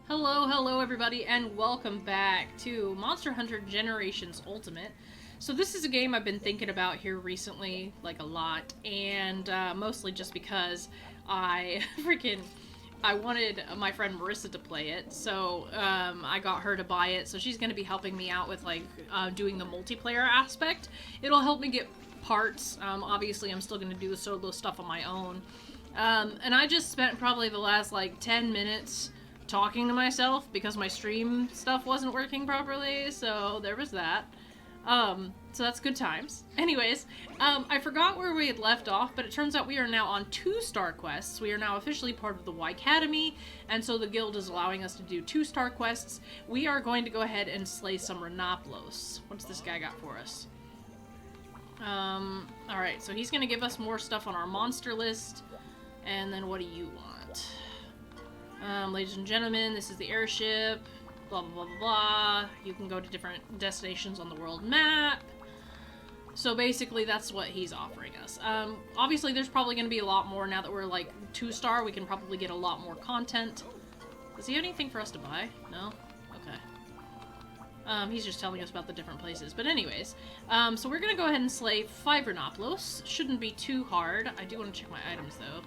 Hello everybody, and welcome back to Monster Hunter Generations Ultimate. So this is a game I've been thinking about here recently, like a lot, and mostly just because I I wanted my friend Marisa to play it, so I got her to buy it, so she's going to be helping me out with doing the multiplayer aspect. It'll help me get parts. Obviously I'm still going to do the solo stuff on my own. And I just spent probably the last 10 minutes talking to myself because my stream stuff wasn't working properly, so there was that. So that's good times. Anyways, I forgot where we had left off, but it turns out we are now on 2-star quests. We are now officially part of the Y Academy, and so the guild is allowing us to do 2-star quests. We are going to go ahead and slay some Renoplos. What's this guy got for us? Alright, so he's gonna give us more stuff on our monster list, and then what do you want? Ladies and gentlemen, this is the airship, blah blah blah blah blah. You can go to different destinations on the world map. So basically that's what he's offering us. Obviously there's probably going to be a lot more now that we're 2-star. We can probably get a lot more content. Does he have anything for us to buy? No? Okay. He's just telling us about the different places. But anyways, so we're going to go ahead and slay 5 Renoplos. Shouldn't be too hard. I do want to check my items though.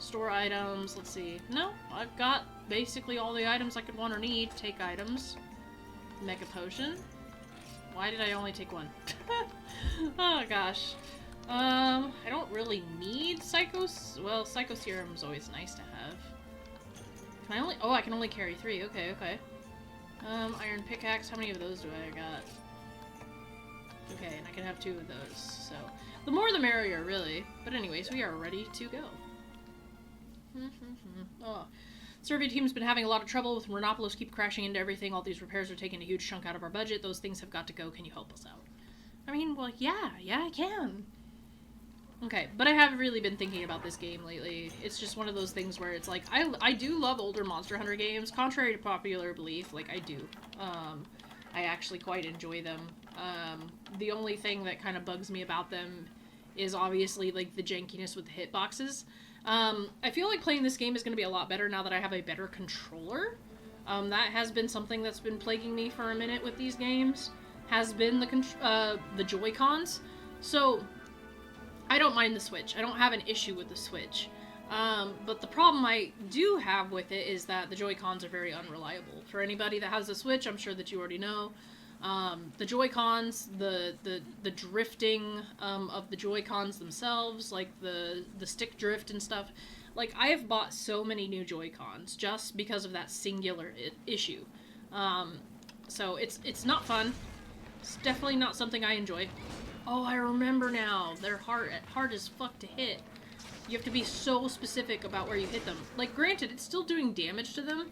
Store items, let's see. No, I've got basically all the items I could want or need. Take items. Mecha potion. Why did I only take one? Oh gosh. I don't really need well, Psycho Serum is always nice to have. Can I only, I can only carry 3. Okay, okay. Iron pickaxe, how many of those do I got? Okay, and I can have 2 of those, so. The more the merrier, really. But anyways, we are ready to go. Oh. Survey team's been having a lot of trouble with Renoplos keep crashing into everything. All these repairs are taking a huge chunk out of our budget. Those things have got to go. Can you help us out? I mean, well, yeah, I can. Okay, but I have really been thinking about this game lately. It's just one of those things where it's I do love older Monster Hunter games, contrary to popular belief. I do. I actually quite enjoy them. The only thing that kind of bugs me about them is obviously the jankiness with the hitboxes. I feel like playing this game is going to be a lot better now that I have a better controller. That has been something that's been plaguing me for a minute with these games, has been the Joy-Cons. So, I don't mind the Switch. I don't have an issue with the Switch. But the problem I do have with it is that the Joy-Cons are very unreliable. For anybody that has a Switch, I'm sure that you already know. The Joy-Cons, the drifting of the Joy-Cons themselves, the stick drift and stuff. I have bought so many new Joy-Cons just because of that singular issue. So it's not fun. It's definitely not something I enjoy. Oh, I remember now. They're hard as fuck to hit. You have to be so specific about where you hit them. Granted, it's still doing damage to them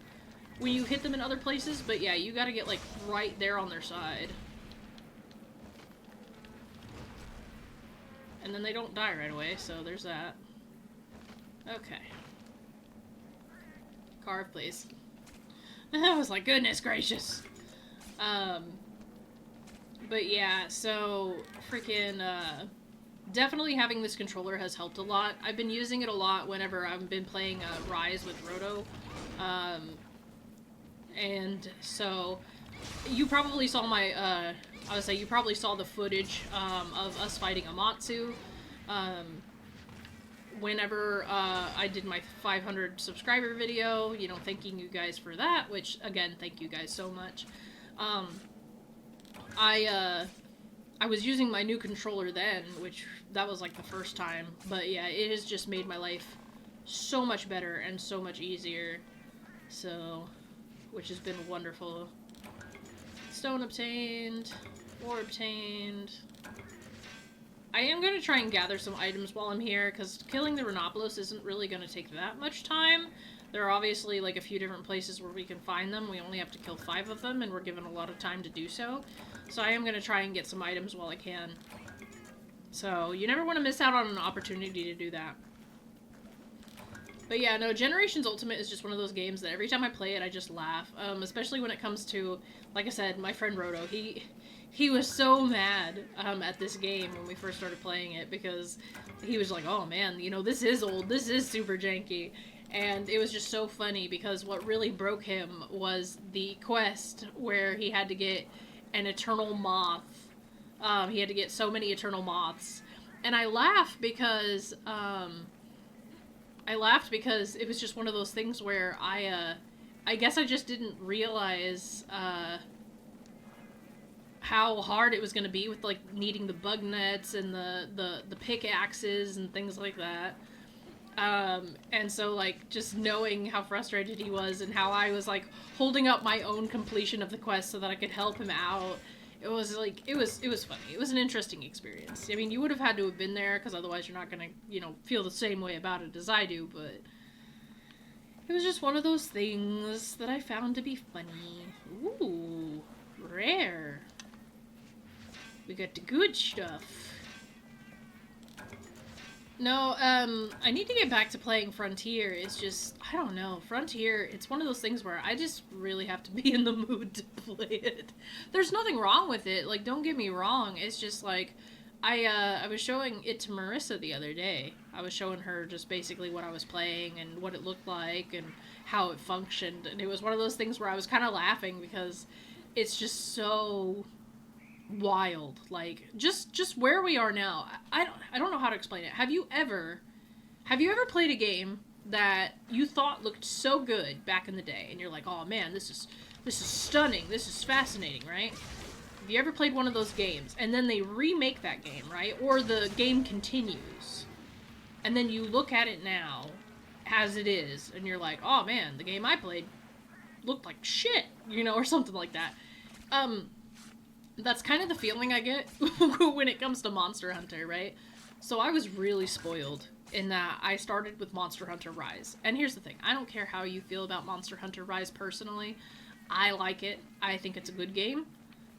when you hit them in other places, but yeah, you gotta get, right there on their side. And then they don't die right away, so there's that. Okay. Carve, please. I was like, goodness gracious. But yeah, so, definitely having this controller has helped a lot. I've been using it a lot whenever I've been playing, Rise with Roto. And so, you probably saw you probably saw the footage, of us fighting Amatsu, whenever, I did my 500 subscriber video, thanking you guys for that, which, again, thank you guys so much. I was using my new controller then, which, that was, the first time, but yeah, it has just made my life so much better and so much easier, so, which has been wonderful. Stone obtained, ore obtained. I am going to try and gather some items while I'm here, because killing the Renoplos isn't really going to take that much time. There are obviously, a few different places where we can find them. We only have to kill 5 of them, and we're given a lot of time to do so. So I am going to try and get some items while I can. So, you never want to miss out on an opportunity to do that. But yeah, no, Generations Ultimate is just one of those games that every time I play it, I just laugh. Especially when it comes to, like I said, my friend Roto. He was so mad at this game when we first started playing it because he was like, oh man, this is old, this is super janky. And it was just so funny because what really broke him was the quest where he had to get an eternal moth. He had to get so many eternal moths. And I laughed because it was just one of those things where I guess I just didn't realize how hard it was going to be with like needing the bug nets and the pickaxes and things like that. And so like just knowing how frustrated he was and how I was like holding up my own completion of the quest so that I could help him out. It was like, it was funny. It was an interesting experience. I mean, you would have had to have been there because otherwise you're not going to, feel the same way about it as I do, but it was just one of those things that I found to be funny. Ooh, rare. We got the good stuff. No, I need to get back to playing Frontier. It's just, I don't know. Frontier, it's one of those things where I just really have to be in the mood to play it. There's nothing wrong with it. Like, don't get me wrong. It's just like, I was showing it to Marisa the other day. I was showing her just basically what I was playing and what it looked like and how it functioned. And it was one of those things where I was kind of laughing because it's just so wild. Like, just where we are now. I don't know how to explain it. Have you ever played a game that you thought looked so good back in the day and you're like, oh man, this is stunning, this is fascinating, right? Have you ever played one of those games and then they remake that game, right? Or the game continues and then you look at it now as it is and you're like, oh man, the game I played looked like shit, or something like that. That's kind of the feeling I get when it comes to Monster Hunter, right? So I was really spoiled in that I started with Monster Hunter Rise. And here's the thing. I don't care how you feel about Monster Hunter Rise personally. I like it. I think it's a good game.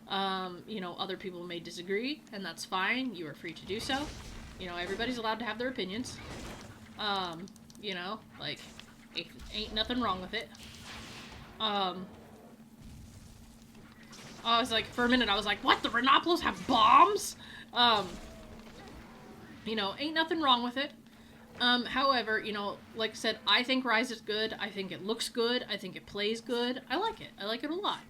Other people may disagree, and that's fine. You are free to do so. Everybody's allowed to have their opinions. Like, ain't nothing wrong with it. I was like, for a minute, I was like, what? The Renopolos have bombs? Ain't nothing wrong with it. However, like I said, I think Rise is good. I think it looks good. I think it plays good. I like it. I like it a lot.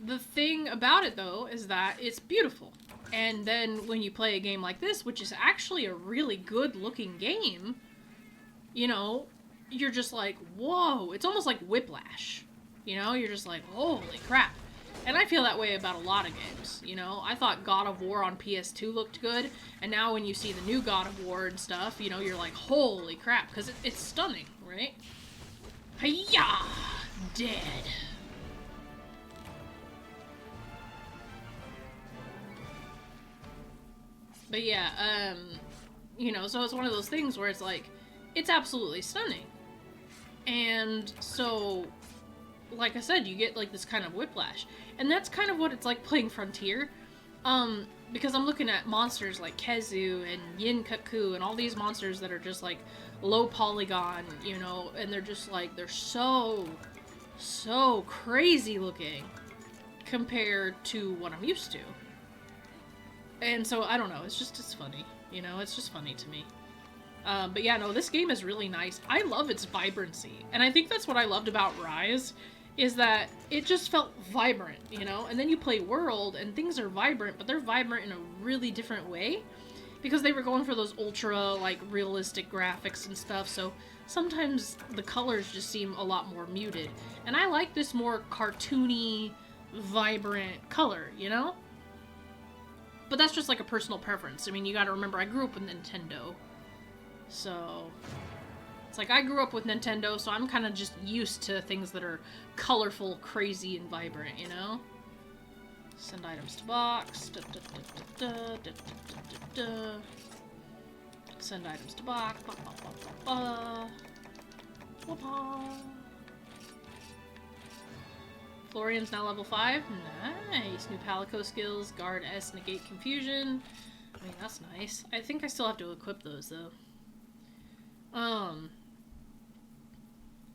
The thing about it, though, is that it's beautiful. And then when you play a game like this, which is actually a really good-looking game, you're just like, whoa. It's almost like Whiplash. You're just like, holy crap. And I feel that way about a lot of games, I thought God of War on PS2 looked good, and now when you see the new God of War and stuff, you're like, holy crap, because it's stunning, right? Hi-ya! Dead. But yeah, so it's one of those things where it's like, it's absolutely stunning. And so, like I said, you get like this kind of whiplash. And that's kind of what it's like playing Frontier. Because I'm looking at monsters like Kezu and Yin-Kaku and all these monsters that are just like low polygon, and they're just like, they're so crazy looking compared to what I'm used to. And so, I don't know, it's funny, it's just funny to me. But yeah, no, this game is really nice. I love its vibrancy. And I think that's what I loved about Rise, is that it just felt vibrant, And then you play World, and things are vibrant, but they're vibrant in a really different way. Because they were going for those ultra, like, realistic graphics and stuff, so sometimes the colors just seem a lot more muted. And I like this more cartoony, vibrant color, But that's just like a personal preference. I mean, you gotta remember, I grew up with Nintendo. So, it's like I grew up with Nintendo, so I'm kind of just used to things that are colorful, crazy, and vibrant, Send items to box. Send items to box. Florian's now level 5. Nice. New Palico skills. Guard S, negate confusion. I mean, that's nice. I think I still have to equip those, though.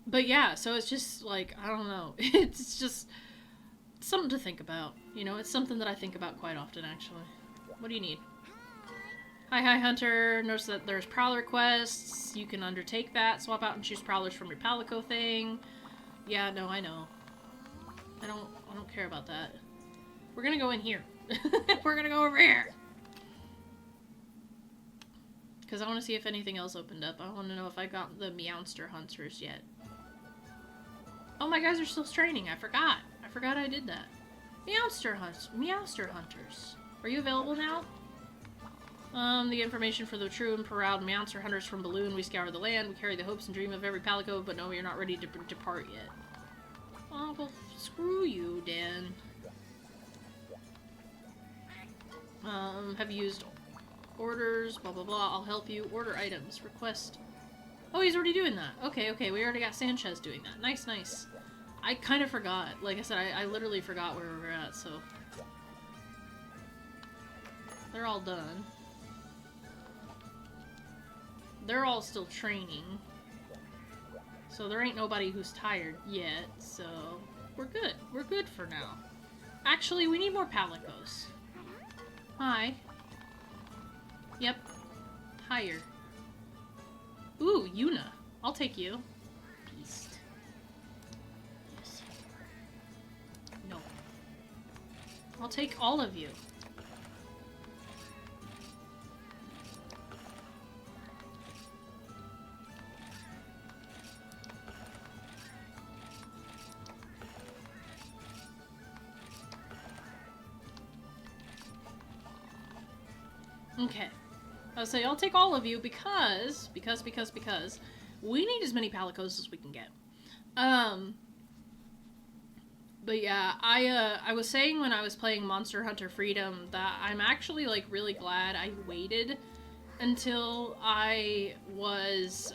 But yeah, so it's just, like, I don't know. It's just something to think about. It's something that I think about quite often, actually. What do you need? Hi, Hunter. Notice that there's Prowler quests. You can undertake that. Swap out and choose Prowlers from your Palico thing. Yeah, no, I know. I don't care about that. We're gonna go in here. We're gonna go over here. Because I want to see if anything else opened up. I want to know if I got the Meowster Hunters yet. Oh, my guys are still training. I forgot. I forgot I did that. Meowster Hunters. Are you available now? The information for the true and proud Meowster Hunters from Balloon. We scour the land. We carry the hopes and dream of every Palico, but no, you're not ready to depart yet. Oh, well, screw you, Dan. Have you used orders? Blah, blah, blah. I'll help you. Order items. Request. Oh, he's already doing that. Okay, okay. We already got Sanchez doing that. Nice, nice. I kind of forgot. Like I said, I literally forgot where we were at, so... They're all done. They're all still training. So there ain't nobody who's tired yet, so... We're good. We're good for now. Actually, we need more Palicos. Hi. Yep. Higher. Ooh, Yuna. I'll take you. Beast. Yes. No. I'll take all of you. Okay. I'll say I'll take all of you because we need as many Palicos as we can get. But yeah, I was saying when I was playing Monster Hunter Freedom that I'm actually like really glad I waited until I was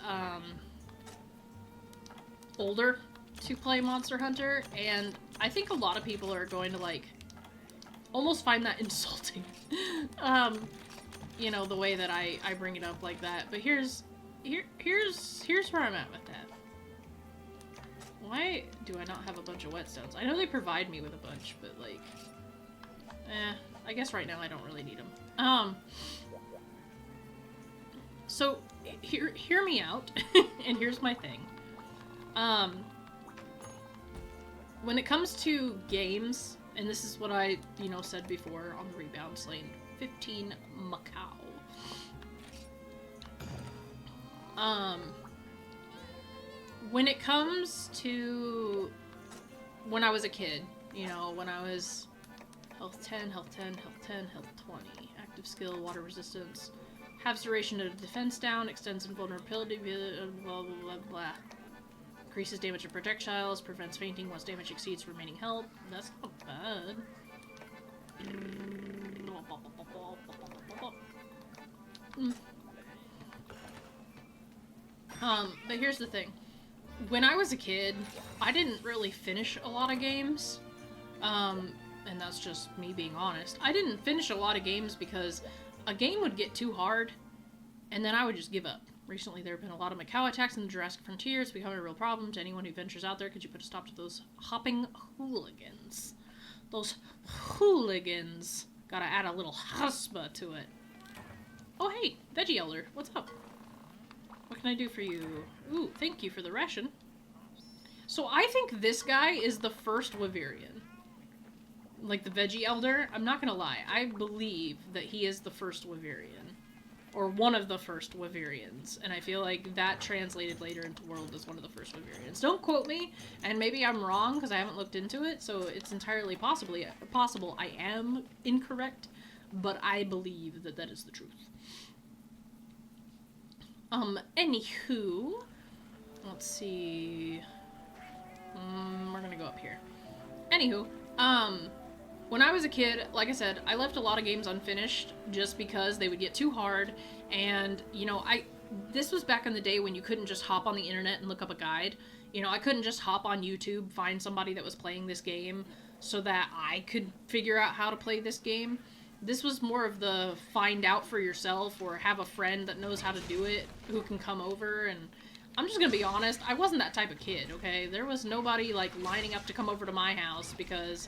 older to play Monster Hunter, and I think a lot of people are going to like almost find that insulting. You know, the way that I bring it up like that. But here's where I'm at with that. Why do I not have a bunch of whetstones? I know they provide me with a bunch, but like, I guess right now I don't really need them. So hear me out, and here's my thing. When it comes to games, and this is what I, said before on the rebounds lane, 15 Macau. When it comes to when I was a kid, when I was health 10, health 10, health 10, health 20, active skill, water resistance, halves duration of defense down, extends invulnerability, blah, blah, blah, blah. Increases damage to projectiles, prevents fainting once damage exceeds remaining health. That's not bad. But here's the thing. When I was a kid, I didn't really finish a lot of games. And that's just me being honest. I didn't finish a lot of games because a game would get too hard, and then I would just give up. Recently, there have been a lot of Macau attacks in the Jurassic Frontier. It's becoming a real problem to anyone who ventures out there. Could you put a stop to those hopping hooligans? Those hooligans. Gotta add a little husba to it. Oh, hey, Veggie Elder. What's up? What can I do for you? Ooh, thank you for the ration. So I think this guy is the first Wyverian. Like the Veggie Elder. I'm not gonna lie. I believe that he is the first Wyverian. Or one of the first Wyverians. And I feel like that translated later into World as one of the first Wyverians. Don't quote me, and maybe I'm wrong because I haven't looked into it, so it's entirely possible I am incorrect, but I believe that that is the truth. Anywho, let's see, we're gonna go up here. Anywho, when I was a kid, like I said, I left a lot of games unfinished just because they would get too hard, and, this was back in the day when you couldn't just hop on the internet and look up a guide. I couldn't just hop on YouTube, find somebody that was playing this game so that I could figure out how to play this game. This was more of the find out for yourself or have a friend that knows how to do it who can come over, and I'm just gonna be honest, I wasn't that type of kid, okay? There was nobody, like, lining up to come over to my house because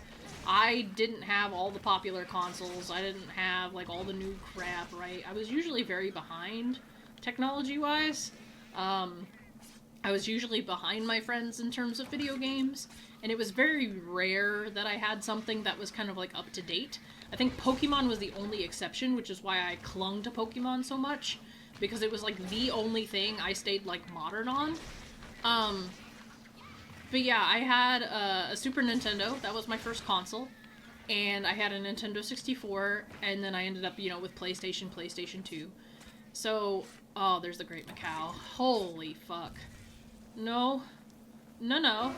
I didn't have all the popular consoles. I didn't have, like, all the new crap, right? I was usually very behind, technology-wise. I was usually behind my friends in terms of video games, and it was very rare that I had something that was kind of, like, up to date. I think Pokemon was the only exception, which is why I clung to Pokemon so much, because it was, like, the only thing I stayed, like, modern on. But yeah, I had a Super Nintendo. That was my first console. And I had a Nintendo 64, and then I ended up, you know, with PlayStation 2. So, oh, there's the Great Macau. Holy fuck. No. No, no.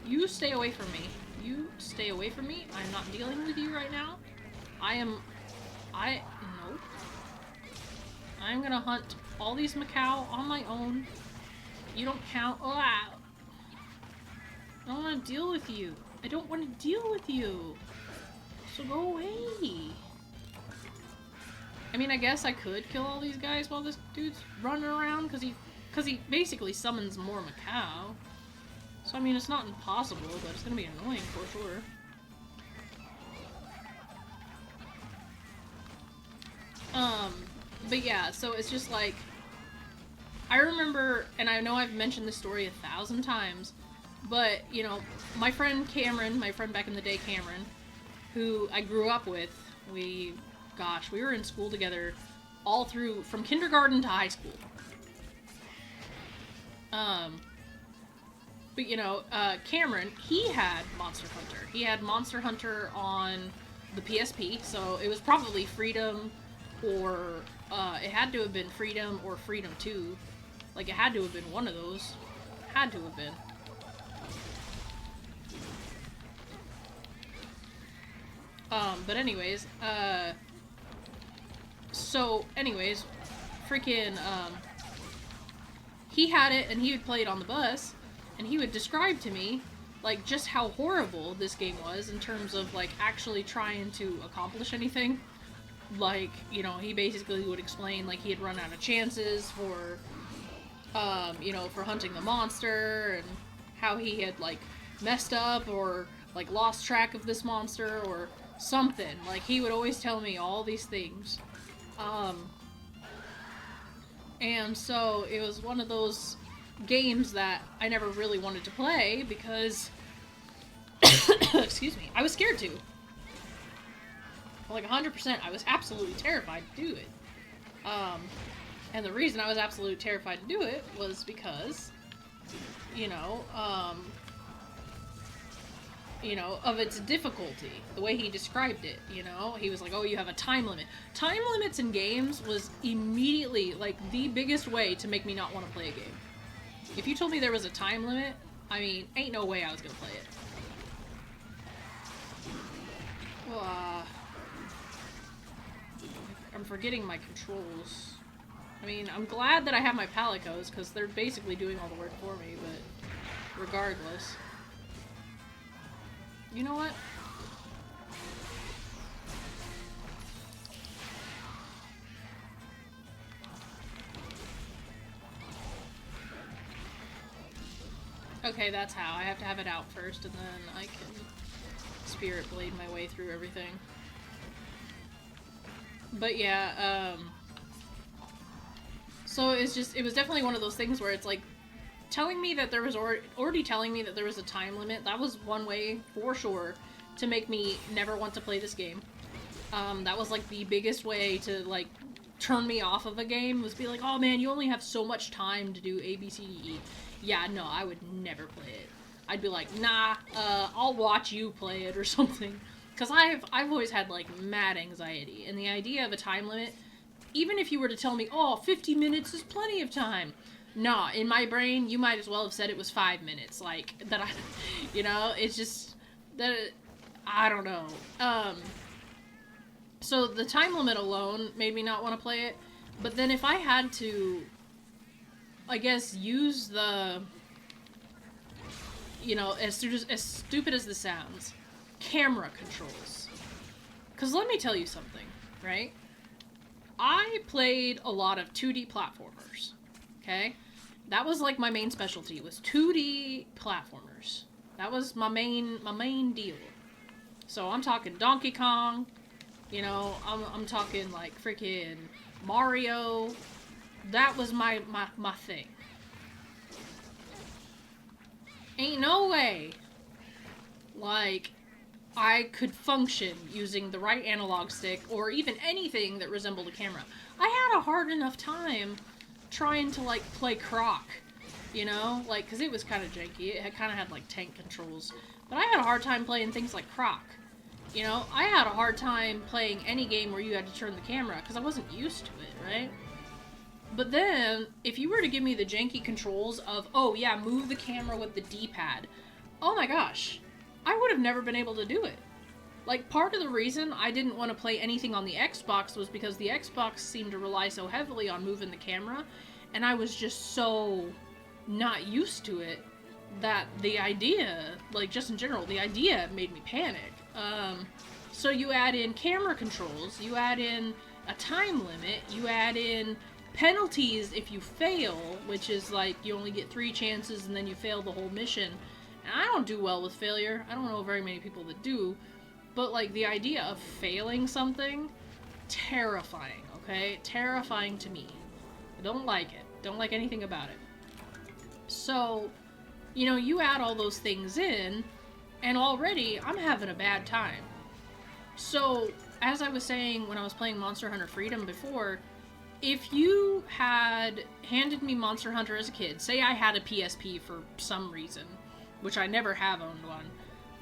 You stay away from me. You stay away from me. I'm not dealing with you right now. Nope. I'm gonna hunt all these Macau on my own. You don't count. Oh, I don't want to deal with you. I don't want to deal with you. So go away. I mean, I guess I could kill all these guys while this dude's running around, because he basically summons more Macau. So, I mean, it's not impossible, but it's gonna be annoying for sure. But yeah, so it's just like, I remember, and I know I've mentioned this story 1,000 times, but, you know, my friend Cameron, my friend back in the day, Cameron, who I grew up with, we were in school together all through, from kindergarten to high school. But, you know, Cameron, he had Monster Hunter. He had Monster Hunter on the PSP, so it was probably Freedom, or, it had to have been Freedom or Freedom 2. Like, it had to have been one of those. Had to have been. But anyways, freaking, he had it, and he would play it on the bus, and he would describe to me, like, just how horrible this game was in terms of, like, actually trying to accomplish anything. Like, you know, he basically would explain, like, he had run out of chances for, you know, for hunting the monster, and how he had, like, messed up, or, like, lost track of this monster, or something. Like, he would always tell me all these things. And so it was one of those games that I never really wanted to play because, excuse me, I was scared to. Like, 100%, I was absolutely terrified to do it. And the reason I was absolutely terrified to do it was because, you know, of its difficulty, the way he described it, you know? He was like, oh, you have a time limit. Time limits in games was immediately, like, the biggest way to make me not want to play a game. If you told me there was a time limit, I mean, ain't no way I was gonna play it. Well, I'm forgetting my controls. I mean, I'm glad that I have my palicos, because they're basically doing all the work for me, but regardless. You know what? Okay, that's how. I have to have it out first, and then I can Spirit Blade my way through everything. But yeah, so it was definitely one of those things where it's like, telling me that there was already telling me that there was a time limit, that was one way, for sure, to make me never want to play this game. That was, like, the biggest way to, like, turn me off of a game, was be like, oh man, you only have so much time to do A, B, C, D, E. Yeah, no, I would never play it. I'd be like, nah, I'll watch you play it or something. Because I've always had, like, mad anxiety, and the idea of a time limit, even if you were to tell me, oh, 50 minutes is plenty of time, nah, in my brain, you might as well have said it was 5 minutes, like, that I, you know, it's just, that, I don't know, so the time limit alone made me not want to play it, but then if I had to, I guess, use the, you know, as stupid as this sounds, camera controls, because let me tell you something, right, I played a lot of 2D platformers, okay? That was, like, my main specialty, was 2D platformers. That was my main deal. So I'm talking Donkey Kong, you know, I'm talking like freaking Mario. That was my thing. Ain't no way, like, I could function using the right analog stick or even anything that resembled a camera. I had a hard enough time trying to, like, play Croc, you know? Like, because it was kind of janky. It kind of had, like, tank controls. But I had a hard time playing things like Croc. You know, I had a hard time playing any game where you had to turn the camera because I wasn't used to it, right? But then, if you were to give me the janky controls of, oh yeah, move the camera with the D-pad, oh my gosh, I would have never been able to do it. Like, part of the reason I didn't want to play anything on the Xbox was because the Xbox seemed to rely so heavily on moving the camera, and I was just so not used to it that the idea, like, just in general, the idea made me panic. So you add in camera controls, you add in a time limit, you add in penalties if you fail, which is like you only get 3 chances and then you fail the whole mission. And I don't do well with failure. I don't know very many people that do. But like the idea of failing something, terrifying, okay? Terrifying to me. I don't like it. Don't like anything about it. So, you know, you add all those things in, and already I'm having a bad time. So, as I was saying when I was playing Monster Hunter Freedom before, if you had handed me Monster Hunter as a kid, say I had a PSP for some reason, which I never have owned one,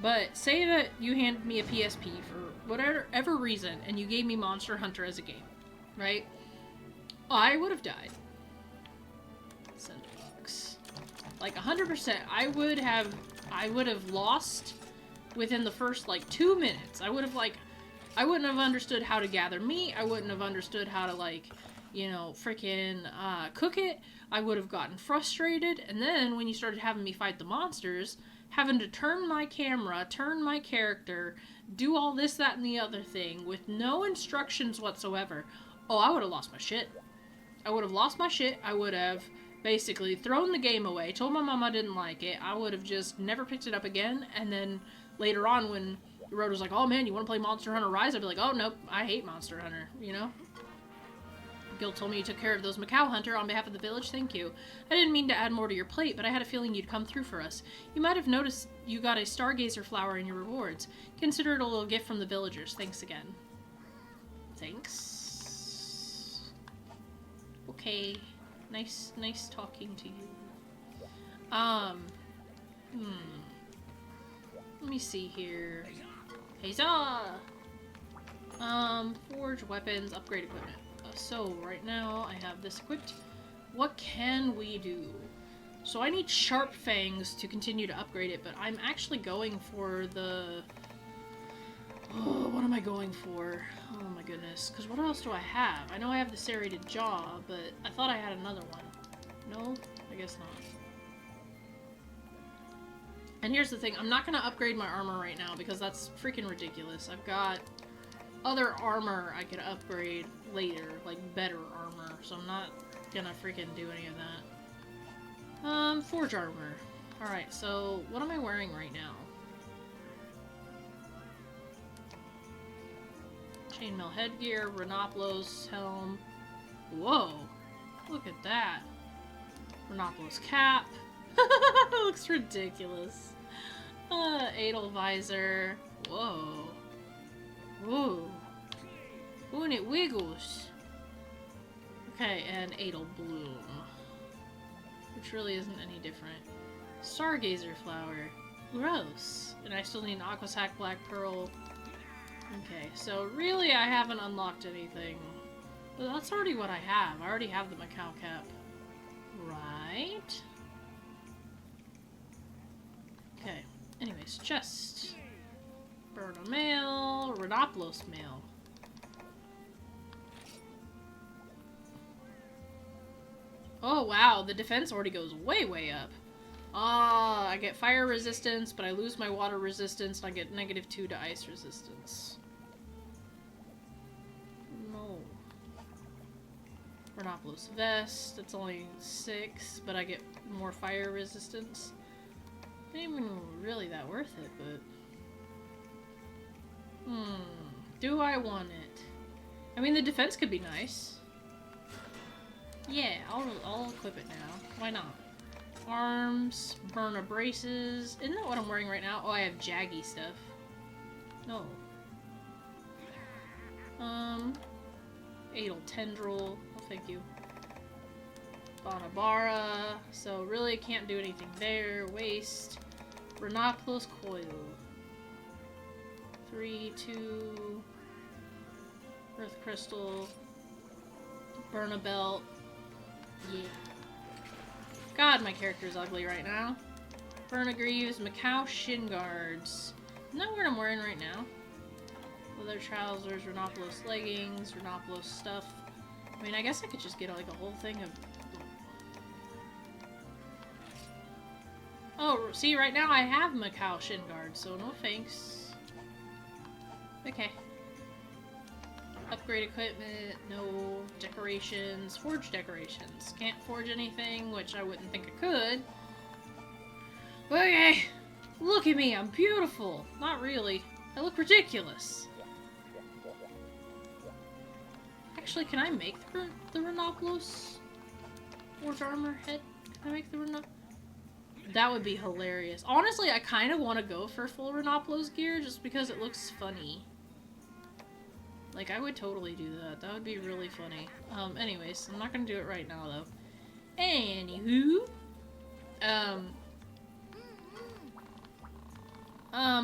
but say that you handed me a PSP for whatever reason, and you gave me Monster Hunter as a game, right? I would have died. Send box. Like 100%, I would have lost within the first like 2 minutes. I wouldn't have understood how to gather meat. I wouldn't have understood how to, like, you know, freaking cook it. I would have gotten frustrated. And then when you started having me fight the monsters, having to turn my camera, turn my character, do all this, that, and the other thing with no instructions whatsoever. Oh, I would have lost my shit. I would have lost my shit. I would have basically thrown the game away, told my mom I didn't like it. I would have just never picked it up again. And then later on when the road was like, oh man, you want to play Monster Hunter Rise? I'd be like, oh nope, I hate Monster Hunter, you know? Guild told me you took care of those Macau Hunter on behalf of the village, thank you. I didn't mean to add more to your plate, but I had a feeling you'd come through for us. You might have noticed you got a Stargazer flower in your rewards. Consider it a little gift from the villagers, thanks again. Thanks. Okay, nice talking to you. Let me see here. Huzzah! Forge weapons, upgrade equipment. So, right now, I have this equipped. What can we do? So I need Sharp Fangs to continue to upgrade it, but I'm actually going for the... Oh, what am I going for? Oh my goodness. Because what else do I have? I know I have the Serrated Jaw, but I thought I had another one. No? I guess not. And here's the thing, I'm not going to upgrade my armor right now because that's freaking ridiculous. I've got other armor I could upgrade later, like better armor, so I'm not gonna freaking do any of that. Forge armor. Alright, so what am I wearing right now? Chainmail headgear, Renoplos helm. Whoa! Look at that. Renoplos cap. Looks ridiculous. Adel visor. Whoa. Ooh. Ooh, and it wiggles. Okay, and Adel bloom. Which really isn't any different. Stargazer flower. Gross. And I still need an Aquasac black pearl. Okay, so really I haven't unlocked anything. But that's already what I have. I already have the Macau cap. Right? Okay. Anyways, chest. Burno mail. Renoplos mail. Oh wow, the defense already goes way, way up. Ah, I get fire resistance, but I lose my water resistance, and I get -2 to ice resistance. No. Renoplos vest, it's only 6, but I get more fire resistance. Not even really that worth it, but... Do I want it? I mean, the defense could be nice. Yeah, I'll equip it now. Why not? Arms, burner braces. Isn't that what I'm wearing right now? Oh, I have jaggy stuff. No. Adel tendril. Oh, thank you. Bonabara. So really can't do anything there. Waste. Rhinoplos coil. 3, 2. Earth crystal. Burn belt. Yeah. God, my character's ugly right now. Greaves, Macau shin guards. Isn't that what I'm wearing right now? Leather trousers, Rhinoplos leggings, Rhinoplos stuff. I mean, I guess I could just get like a whole thing of... Oh, see, right now I have Macau shin guards, so no thanks. Okay. Upgrade equipment, no decorations, forge decorations. Can't forge anything, which I wouldn't think I could. Okay, look at me, I'm beautiful. Not really. I look ridiculous. Actually, can I make the Rhinoplos forge armor head? Can I make the Rhinoplos? That would be hilarious. Honestly, I kind of want to go for full Rhinoplos gear just because it looks funny. Like, I would totally do that. That would be really funny. Anyways, I'm not gonna do it right now, though. Anywho.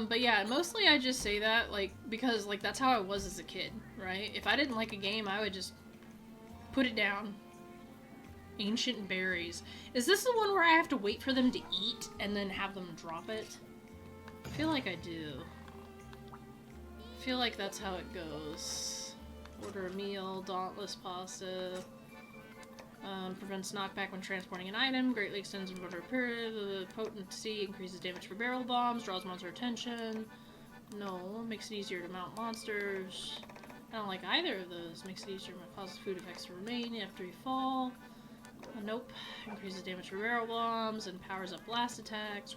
But yeah, mostly I just say that, like, because, like, that's how I was as a kid, right? If I didn't like a game, I would just put it down. Ancient berries. Is this the one where I have to wait for them to eat and then have them drop it? I feel like I do. I feel like that's how it goes. Order a meal, dauntless pasta. Prevents knockback when transporting an item. Greatly extends inventory period. The potency increases damage for barrel bombs. Draws monster attention. No. Makes it easier to mount monsters. I don't like either of those. Makes it easier to cause food effects to remain after you fall. Nope. Increases damage for barrel bombs and powers up blast attacks.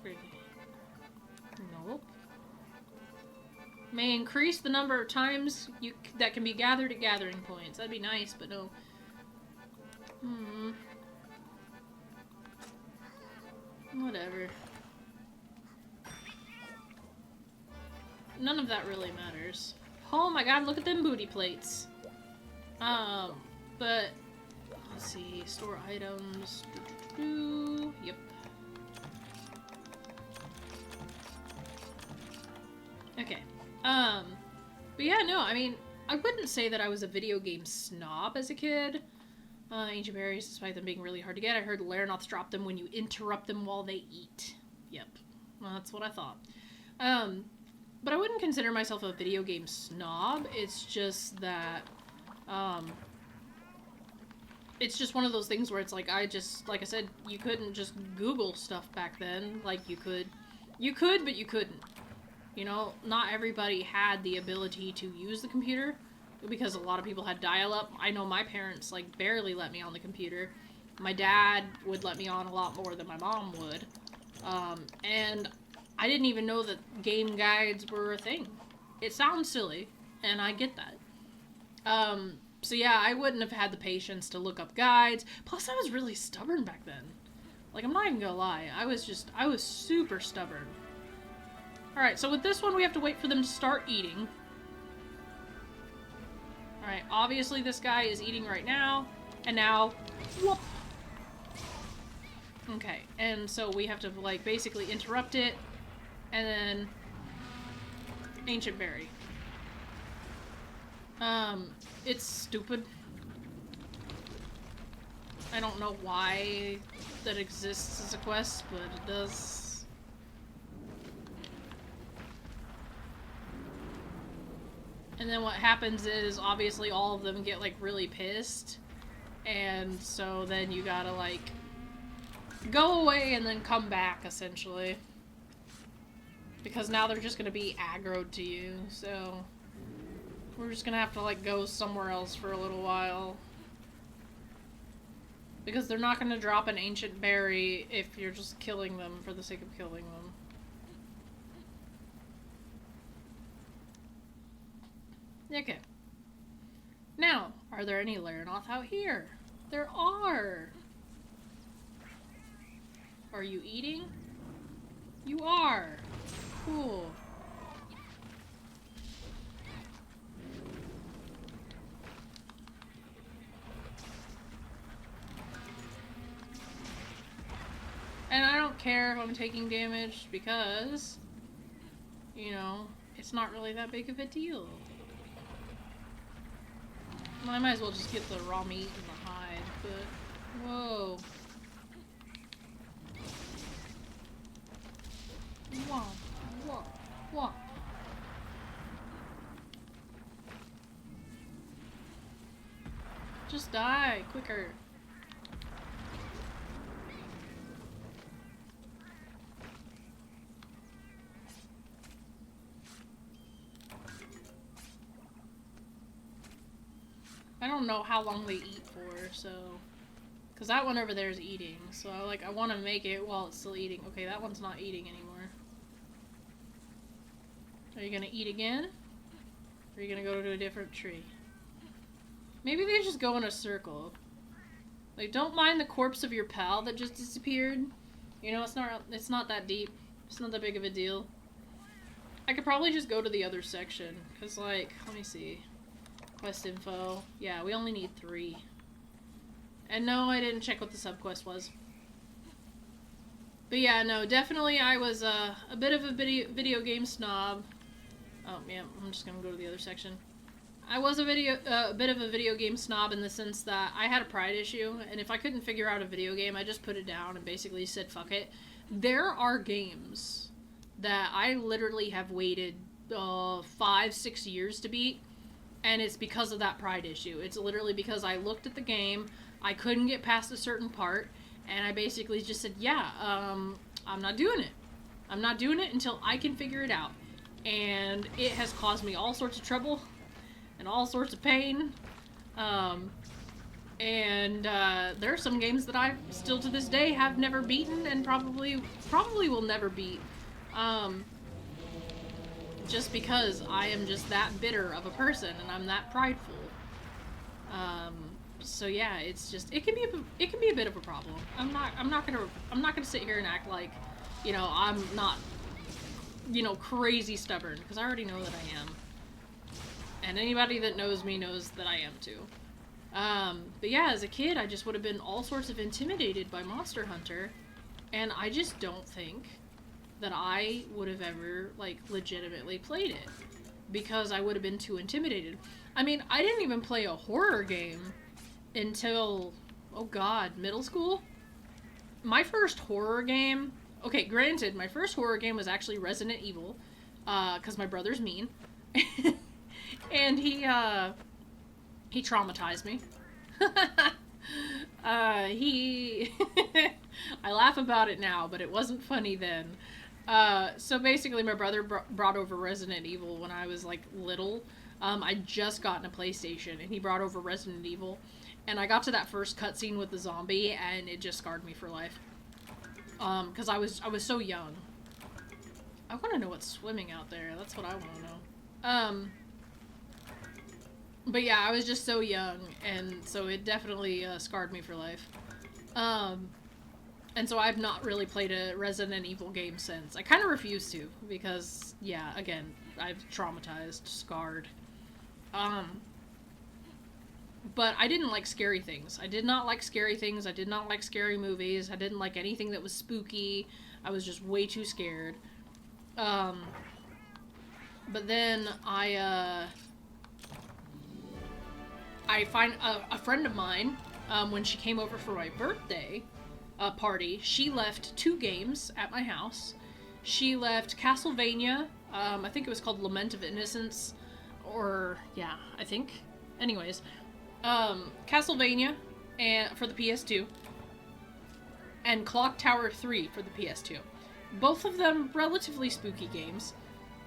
Nope. May increase the number of times that can be gathered at gathering points. That'd be nice, but no. Whatever. None of that really matters. Oh my god, look at them booty plates. But let's see, store items. Yep. Okay. But yeah, no, I mean, I wouldn't say that I was a video game snob as a kid. Ancient berries, despite them being really hard to get. I heard Larenoths drop them when you interrupt them while they eat. Yep. Well, that's what I thought. But I wouldn't consider myself a video game snob. It's just that, it's just one of those things where it's like, like I said, you couldn't just Google stuff back then. Like, you could, but you couldn't. You know, not everybody had the ability to use the computer because a lot of people had dial-up. I know my parents, like, barely let me on the computer. My dad would let me on a lot more than my mom would. And I didn't even know that game guides were a thing. It sounds silly, and I get that. So yeah, I wouldn't have had the patience to look up guides. Plus, I was really stubborn back then. Like, I'm not even gonna lie. I was super stubborn. Alright, so with this one, we have to wait for them to start eating. Alright, obviously this guy is eating right now. And now, whoop! Okay, and so we have to, like, basically interrupt it. And then, ancient berry. It's stupid. I don't know why that exists as a quest, but it does. And then what happens is, obviously, all of them get, like, really pissed. And so then you gotta, like, go away and then come back, essentially. Because now they're just gonna be aggroed to you, so... We're just gonna have to, like, go somewhere else for a little while. Because they're not gonna drop an ancient berry if you're just killing them for the sake of killing them. Okay. Now, are there any Laranoth out here? There are! Are you eating? You are! Cool. And I don't care if I'm taking damage because, you know, it's not really that big of a deal. Well, I might as well just get the raw meat and the hide, but... Whoa. Whoa. Whoa. Whoa. Just die, quicker. I don't know how long they eat for, so... Because that one over there is eating, so I want to make it while it's still eating. Okay, that one's not eating anymore. Are you gonna eat again? Or are you gonna go to a different tree? Maybe they just go in a circle. Like, don't mind the corpse of your pal that just disappeared. You know, it's not that deep. It's not that big of a deal. I could probably just go to the other section, because, like, let me see. Quest info. Yeah, we only need 3. And no, I didn't check what the subquest was. But yeah, no, definitely I was a bit of a video game snob. Oh, yeah, I'm just gonna go to the other section. I was a bit of a video game snob in the sense that I had a pride issue, and if I couldn't figure out a video game, I just put it down and basically said, fuck it. There are games that I literally have waited 5-6 years to beat, and it's because of that pride issue. It's literally because I looked at the game, I couldn't get past a certain part, and I basically just said, yeah, I'm not doing it. I'm not doing it until I can figure it out. And it has caused me all sorts of trouble and all sorts of pain. There are some games that I still to this day have never beaten and probably will never beat. Just because I am just that bitter of a person and I'm that prideful. So yeah, it's just it can be a bit of a problem. I'm not gonna sit here and act like, you know, I'm not, you know, crazy stubborn, because I already know that I am. And anybody that knows me knows that I am too. But yeah, as a kid, I just would have been all sorts of intimidated by Monster Hunter, and I just don't think that I would have ever, like, legitimately played it, because I would have been too intimidated. I mean, I didn't even play a horror game until, oh god, middle school? My first horror game, okay, granted, my first horror game was actually Resident Evil, because my brother's mean, and he traumatized me. I laugh about it now, but it wasn't funny then. So basically my brother brought over Resident Evil when I was, like, little. I'd just gotten a PlayStation, and he brought over Resident Evil, and I got to that first cutscene with the zombie, and it just scarred me for life. Because I was so young. I want to know what's swimming out there. That's what I want to know. But yeah, I was just so young, and so it definitely scarred me for life. And so I've not really played a Resident Evil game since. I kind of refuse to, because, yeah, again, I've traumatized, scarred. But I didn't like scary things. I did not like scary things. I did not like scary movies. I didn't like anything that was spooky. I was just way too scared. But then I find a friend of mine, when she came over for my birthday party, she left 2 games at my house. She left Castlevania, I think it was called Lament of Innocence, or, yeah, I think. Anyways, Castlevania for the PS2, and Clock Tower 3 for the PS2. Both of them relatively spooky games.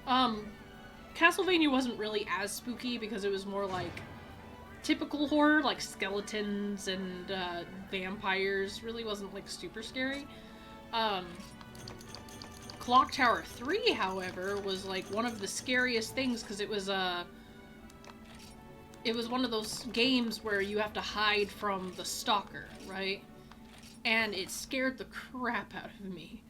Castlevania wasn't really as spooky because it was more like typical horror, like skeletons and vampires. Really wasn't, like, super scary. Clock Tower 3, however, was, like, one of the scariest things because it was it was one of those games where you have to hide from the stalker, right? And it scared the crap out of me.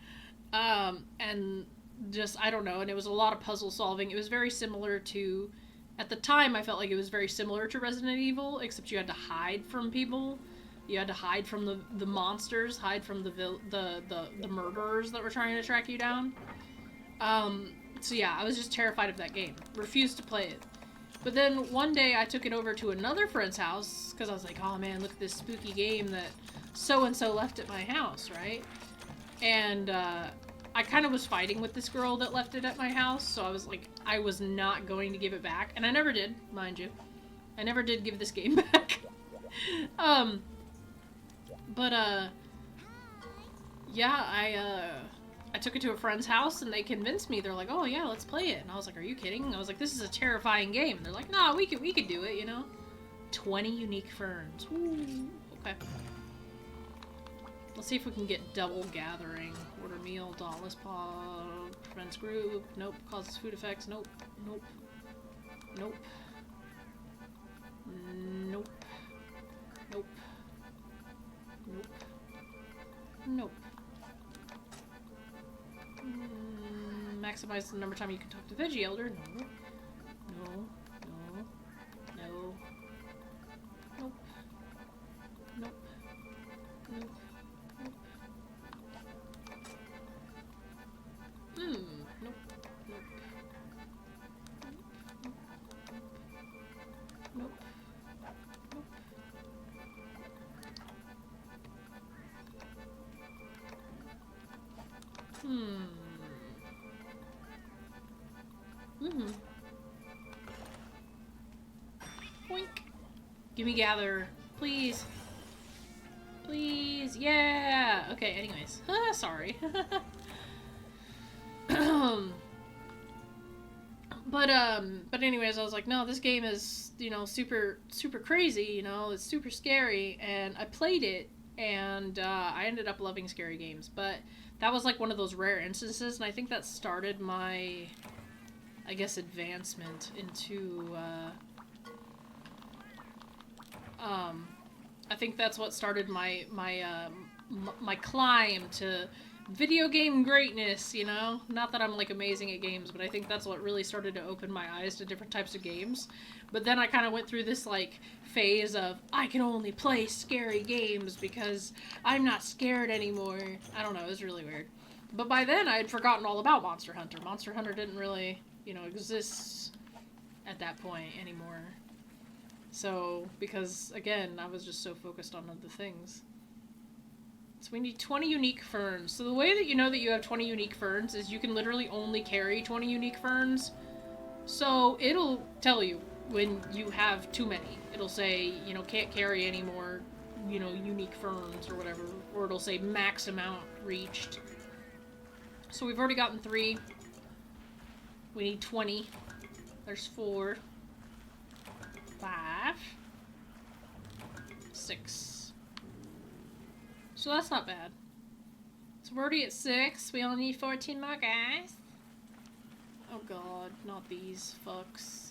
And just, I don't know, and it was a lot of puzzle solving. It was very similar to, at the time, I felt like it was very similar to Resident Evil, except you had to hide from people. You had to hide from the monsters, hide from the murderers that were trying to track you down. So yeah, I was just terrified of that game. Refused to play it. But then one day I took it over to another friend's house, because I was like, oh man, look at this spooky game that so-and-so left at my house, right? And, I kind of was fighting with this girl that left it at my house, so I was like, I was not going to give it back. And I never did, mind you. I never did give this game back. Yeah, I took it to a friend's house and they convinced me. They're like, oh yeah, let's play it. And I was like, are you kidding? I was like, this is a terrifying game. And they're like, nah, we could do it, you know? 20 unique ferns. Ooh, okay. Let's see if we can get double gathering. Order meal, dauntless paw, friends group. Nope. Causes food effects. Nope. Nope. Nope. Nope. Nope. Nope. Nope. Maximize the number of time you can talk to Veggie Elder. No. No. No. No. Nope. Nope. Nope. Nope. Nope. Nope. Nope. Boink. Gimme gather. Please. Please. Yeah. Okay, anyways. Sorry. But anyways, I was like, no, this game is, you know, super crazy, you know, it's super scary, and I played it, and, I ended up loving scary games, but that was, like, one of those rare instances, and I think that started my, I guess, advancement into, I think that's what started my climb to video game greatness, you know? Not that I'm, like, amazing at games, but I think that's what really started to open my eyes to different types of games. But then I kind of went through this, like, phase of, I can only play scary games because I'm not scared anymore. I don't know, it was really weird. But by then, I had forgotten all about Monster Hunter. Monster Hunter didn't really, you know, exist at that point anymore. So, because, again, I was just so focused on other things. So we need 20 unique ferns. So the way that you know that you have 20 unique ferns is you can literally only carry 20 unique ferns. So it'll tell you when you have too many. It'll say, you know, can't carry any more, you know, unique ferns or whatever. Or it'll say max amount reached. So we've already gotten 3. We need 20. There's 4. 5. 6. So that's not bad. So we're already at 6. We only need 14 more, guys. Oh god, not these fucks.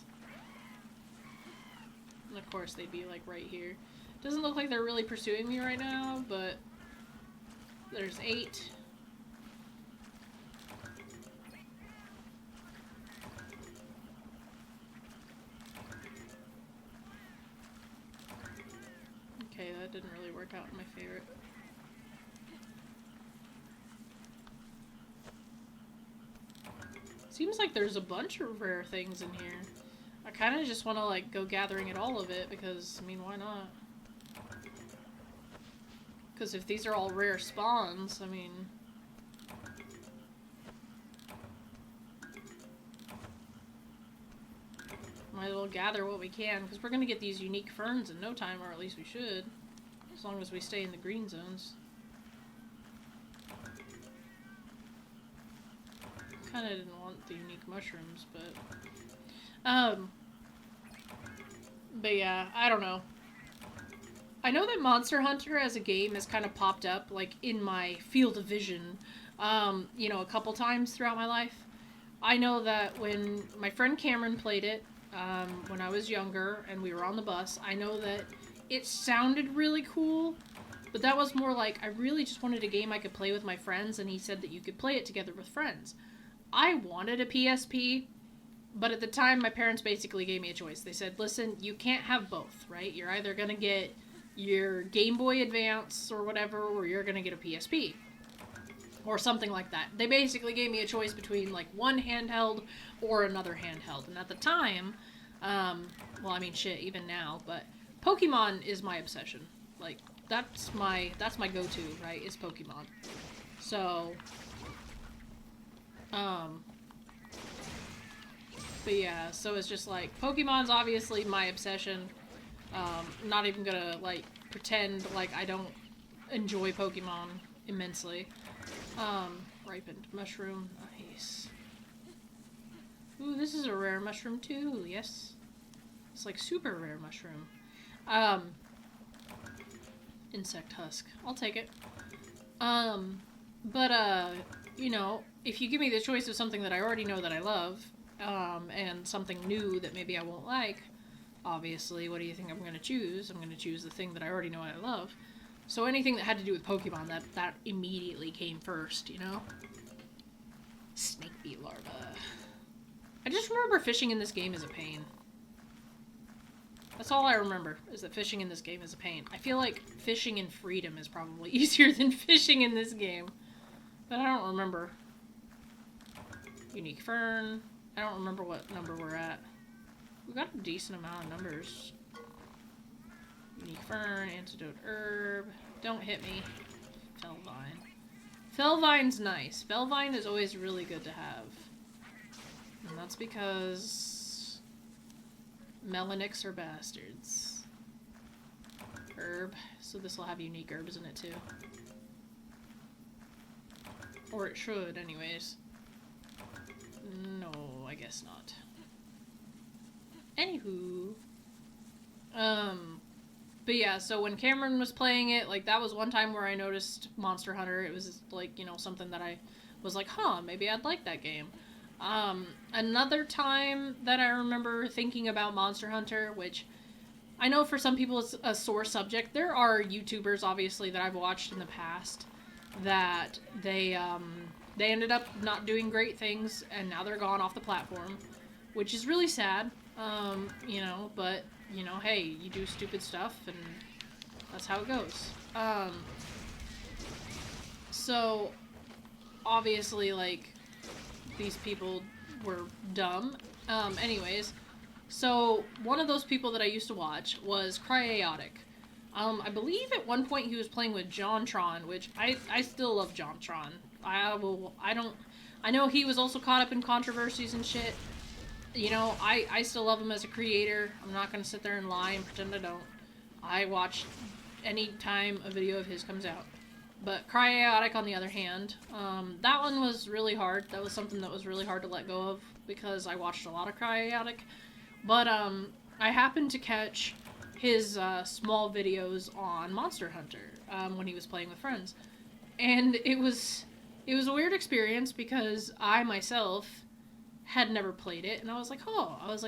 And of course they'd be like right here. Doesn't look like they're really pursuing me right now, but there's 8. Okay, that didn't really work out in my favorite. Seems like there's a bunch of rare things in here. I kind of just want to, like, go gathering at all of it because, I mean, why not? Because if these are all rare spawns, I mean... might as well gather what we can, because we're going to get these unique ferns in no time, or at least we should. As long as we stay in the green zones. Kinda didn't want the unique mushrooms, but yeah, I don't know. I know that Monster Hunter as a game has kind of popped up, like, in my field of vision, you know, a couple times throughout my life. I know that when my friend Cameron played it, when I was younger and we were on the bus. I know that it sounded really cool, but that was more like I really just wanted a game I could play with my friends, and he said that you could play it together with friends. I wanted a PSP, but at the time my parents basically gave me a choice. They said, listen, you can't have both, right? You're either going to get your Game Boy Advance or whatever, or you're going to get a PSP. Or something like that. They basically gave me a choice between, like, one handheld or another handheld. And at the time, well, I mean, shit, even now, but Pokemon is my obsession. Like, that's my go-to, right, is Pokemon. So, but yeah, so it's just like, Pokemon's obviously my obsession. Not even gonna, like, pretend like I don't enjoy Pokemon immensely. Ripened mushroom, nice. Ooh, this is a rare mushroom too, yes. It's like super rare mushroom. Insect husk, I'll take it. You know, if you give me the choice of something that I already know that I love, and something new that maybe I won't like, obviously, what do you think I'm gonna choose? I'm gonna choose the thing that I already know I love. So anything that had to do with Pokemon, that immediately came first, you know? Snake bee larva. I just remember fishing in this game is a pain. That's all I remember, is that fishing in this game is a pain. I feel like fishing in Freedom is probably easier than fishing in this game. But I don't remember. Unique fern. I don't remember what number we're at. We got a decent amount of numbers. Unique fern, antidote herb. Don't hit me. Felvine. Felvine's nice. Felvine is always really good to have. And that's because Melonyx are bastards. Herb. So this will have unique herbs in it too. Or it should, anyways. No, I guess not. Anywho. But yeah, so when Cameron was playing it, like, that was one time where I noticed Monster Hunter. It was, like, you know, something that I was like, huh, maybe I'd like that game. Another time that I remember thinking about Monster Hunter, which I know for some people it's a sore subject. There are YouTubers, obviously, that I've watched in the past that they ended up not doing great things, and now they're gone off the platform, which is really sad, you know, but, you know, hey, you do stupid stuff, and that's how it goes. So, obviously, like, these people were dumb. Anyways, so one of those people that I used to watch was Cryaotic. I believe at one point he was playing with JonTron, which I still love JonTron. I know he was also caught up in controversies and shit. You know, I still love him as a creator. I'm not gonna sit there and lie and pretend I don't. I watch any time a video of his comes out. But Cryaotic, on the other hand, that one was really hard. That was something that was really hard to let go of, because I watched a lot of Cryaotic. But, I happened to catch his, small videos on Monster Hunter, when he was playing with friends. And it was a weird experience, because I, myself, had never played it, and I was like,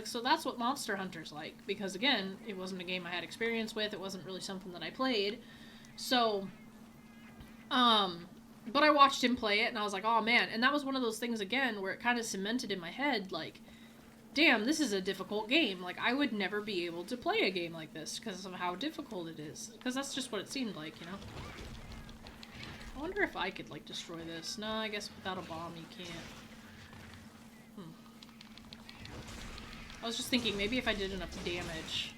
so that's what Monster Hunter's like. Because, again, it wasn't a game I had experience with, it wasn't really something that I played. So, but I watched him play it, and I was like, oh man. And that was one of those things, again, where it kind of cemented in my head, like, damn, this is a difficult game. Like, I would never be able to play a game like this because of how difficult it is. Because that's just what it seemed like, you know? I wonder if I could, like, destroy this. No, I guess without a bomb you can't. I was just thinking, maybe if I did enough damage,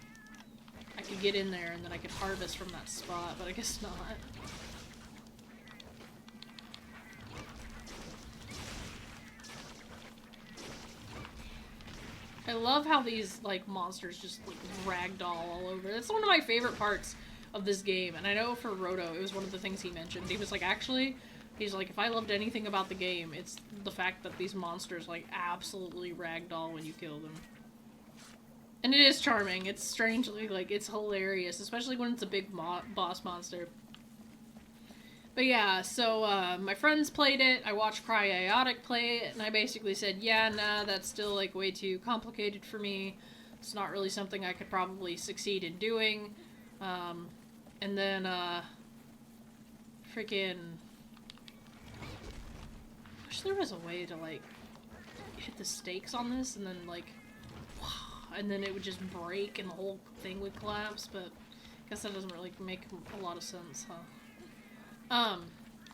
I could get in there and then I could harvest from that spot, but I guess not. I love how these, like, monsters just, like, ragdoll all over. That's one of my favorite parts of this game, and I know for Roto, it was one of the things he mentioned. He was like, actually, he's like, if I loved anything about the game, it's the fact that these monsters, like, absolutely ragdoll when you kill them. And it is charming. It's strangely, like, it's hilarious, especially when it's a big boss monster. But yeah, so my friends played it. I watched Cryotic play it, and I basically said, yeah, nah, that's still like way too complicated for me. It's not really something I could probably succeed in doing. And then freaking wish there was a way to like hit the stakes on this and then like and then it would just break and the whole thing would collapse, but I guess that doesn't really make a lot of sense, huh?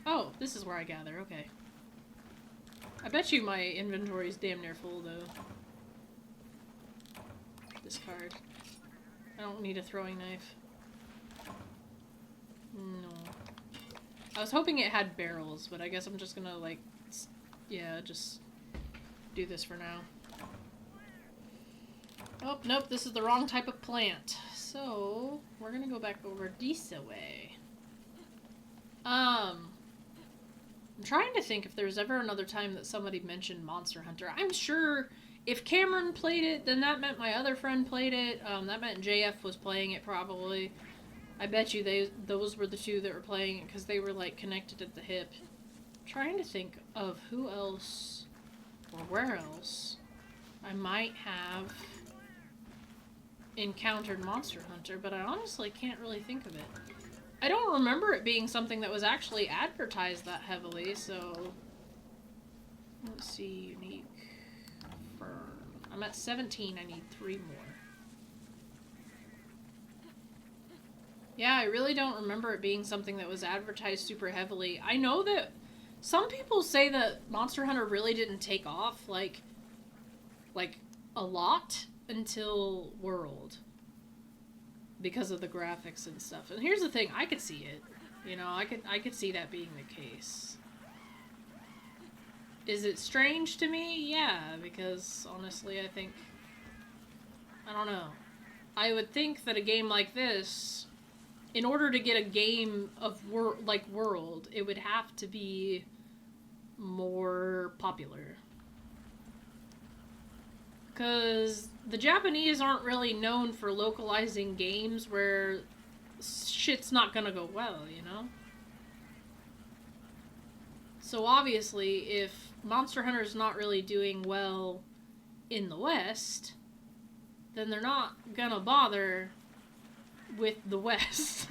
Oh, this is where I gather, okay. I bet you my inventory's damn near full, though. Discard. I don't need a throwing knife. No. I was hoping it had barrels, but I guess I'm just gonna, like, yeah, just do this for now. Oh, nope, this is the wrong type of plant. So, we're gonna go back over this way. I'm trying to think if there's ever another time that somebody mentioned Monster Hunter. I'm sure if Cameron played it, then that meant my other friend played it. That meant JF was playing it probably. I bet you those were the two that were playing it because they were like connected at the hip. I'm trying to think of who else or where else I might have encountered Monster Hunter, but I honestly can't really think of it. I don't remember it being something that was actually advertised that heavily, so... Let's see, unique fern. I'm at 17, I need 3 more. Yeah, I really don't remember it being something that was advertised super heavily. I know that some people say that Monster Hunter really didn't take off, like a lot until World. Because of the graphics and stuff. And here's the thing, I could see it. You know, I could see that being the case. Is it strange to me? Yeah, because honestly, I think... I don't know. I would think that a game like this, in order to get a game of like World, it would have to be more popular. Because the Japanese aren't really known for localizing games where shit's not gonna go well, you know? So obviously, if Monster Hunter's not really doing well in the West, then they're not gonna bother with the West.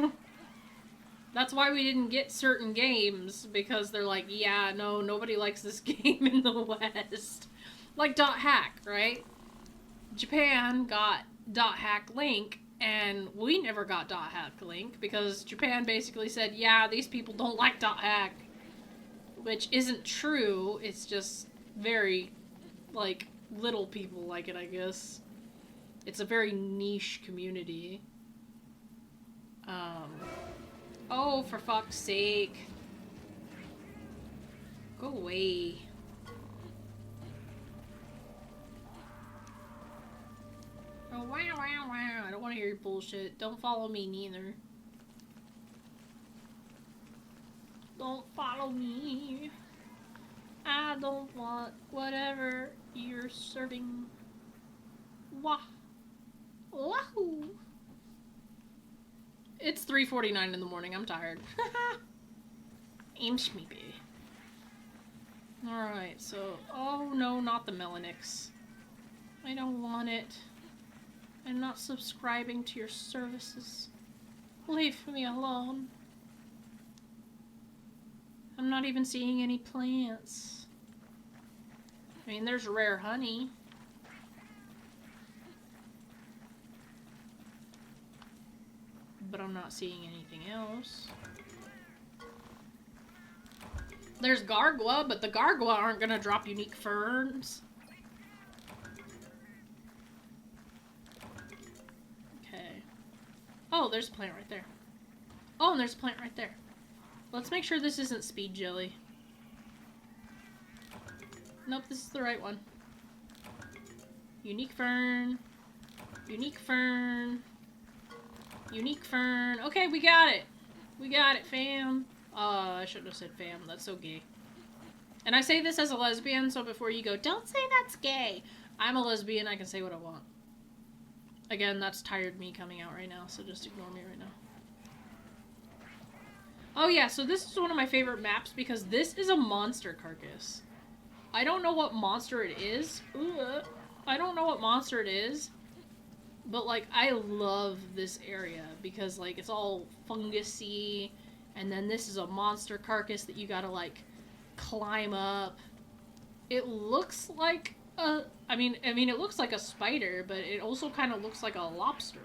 That's why we didn't get certain games, because they're like, yeah, no, nobody likes this game in the West. Like .hack, right? Japan got .hack Link, and we never got .hack Link, because Japan basically said, yeah, these people don't like .hack. Which isn't true, it's just very, like, little people like it, I guess. It's a very niche community. Oh, for fuck's sake. Go away. Oh, wow, wow, wow. I don't want to hear your bullshit. Don't follow me, neither. Don't follow me. I don't want whatever you're serving. Wah. Wahoo. It's 3:49 in the morning. I'm tired. I'm sleepy. Alright, so... Oh, no, not the Melanix. I don't want it. I'm not subscribing to your services. Leave me alone. I'm not even seeing any plants. I mean, there's rare honey. But I'm not seeing anything else. There's Gargua, but the Gargua aren't gonna drop unique ferns. Okay. Oh, there's a plant right there. Oh, and there's a plant right there. Let's make sure this isn't speed jelly. Nope, this is the right one. Unique fern. Unique fern. Unique fern. Okay, we got it. We got it, fam. I shouldn't have said fam. That's so gay. And I say this as a lesbian, so before you go, don't say that's gay. I'm a lesbian. I can say what I want. Again, that's tired me coming out right now, so just ignore me right now. Oh yeah, so this is one of my favorite maps because this is a monster carcass. I don't know what monster it is. I don't know what monster it is. But, like, I love this area because, like, it's all fungusy. And then this is a monster carcass that you gotta, like, climb up. It looks like a... I mean, it looks like a spider, but it also kind of looks like a lobster.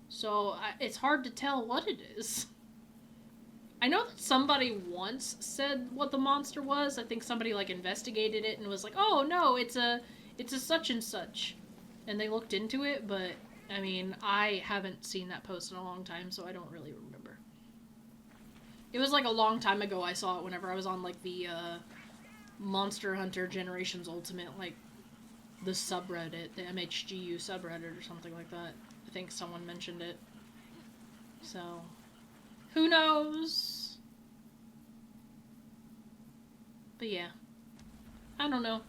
So, it's hard to tell what it is. I know that somebody once said what the monster was. I think somebody, like, investigated it and was like, oh, no, it's a such and such. And they looked into it, but, I mean, I haven't seen that post in a long time, so I don't really remember. It was, like, a long time ago I saw it whenever I was on, like, the, Monster Hunter Generations Ultimate, like, the subreddit, the MHGU subreddit or something like that. I think someone mentioned it. So... who knows? But yeah. I don't know.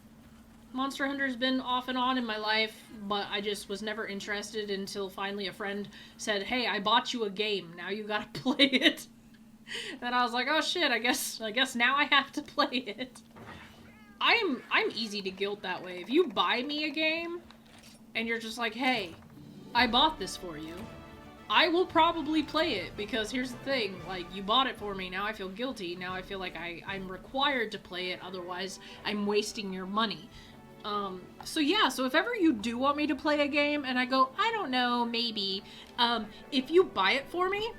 Monster Hunter's been off and on in my life, but I just was never interested until finally a friend said, hey, I bought you a game, now you gotta play it. And I was like, oh shit, I guess now I have to play it. I'm easy to guilt that way. If you buy me a game, and you're just like, hey, I bought this for you, I will probably play it, because here's the thing, like, you bought it for me, now I feel guilty, now I feel like I'm required to play it, otherwise I'm wasting your money. So yeah, so if ever you do want me to play a game, and I go, I don't know, maybe, if you buy it for me,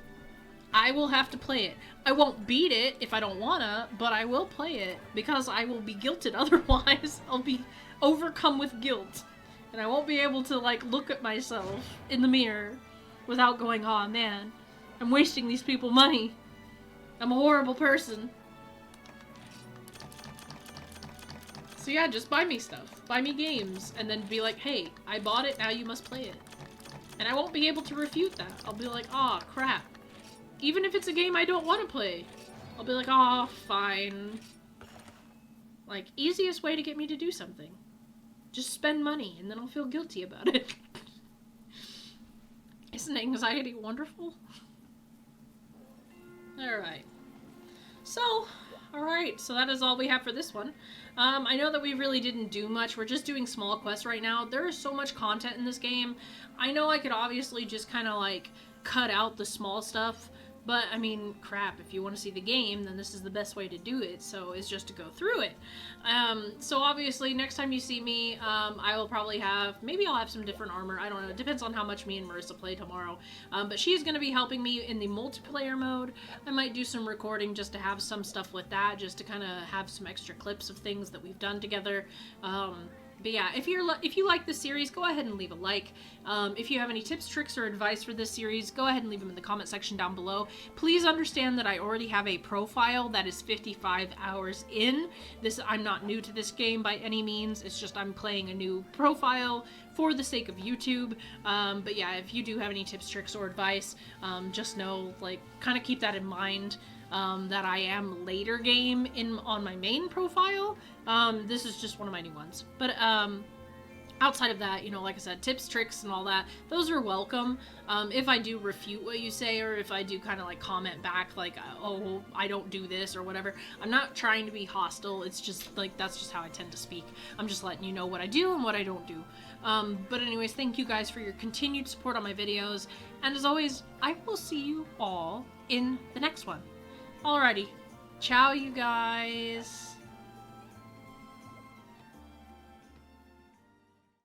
I will have to play it. I won't beat it if I don't wanna, but I will play it, because I will be guilted otherwise. I'll be overcome with guilt, and I won't be able to, like, look at myself in the mirror without going, aw, man, I'm wasting these people money. I'm a horrible person. So yeah, just buy me stuff. Buy me games, and then be like, hey, I bought it, now you must play it. And I won't be able to refute that. I'll be like, aw, crap. Even if it's a game I don't want to play, I'll be like, aw, fine. Like, easiest way to get me to do something. Just spend money, and then I'll feel guilty about it. Isn't anxiety wonderful? Alright. So, alright, so that is all we have for this one. I know that we really didn't do much. We're just doing small quests right now. There is so much content in this game. I know I could obviously just kind of, like, cut out the small stuff. But, I mean, crap, if you want to see the game, then this is the best way to do it, so it's just to go through it. So obviously, next time you see me, I will probably have, maybe I'll have some different armor, I don't know, it depends on how much me and Marisa play tomorrow. But she's going to be helping me in the multiplayer mode. I might do some recording just to have some stuff with that, just to kind of have some extra clips of things that we've done together. But yeah, if you like this series, go ahead and leave a like. If you have any tips, tricks, or advice for this series, go ahead and leave them in the comment section down below. Please understand that I already have a profile that is 55 hours in. I'm not new to this game by any means. It's just I'm playing a new profile for the sake of YouTube. But yeah, if you do have any tips, tricks, or advice, just know, like, kind of keep that in mind. That I am later game on my main profile. This is just one of my new ones. But outside of that, you know, like I said, tips, tricks, and all that, those are welcome. If I do refute what you say, or if I do kind of like comment back like, oh, I don't do this or whatever, I'm not trying to be hostile. It's just like, that's just how I tend to speak. I'm just letting you know what I do and what I don't do. But anyways, thank you guys for your continued support on my videos. And as always, I will see you all in the next one. Alrighty. Ciao, you guys.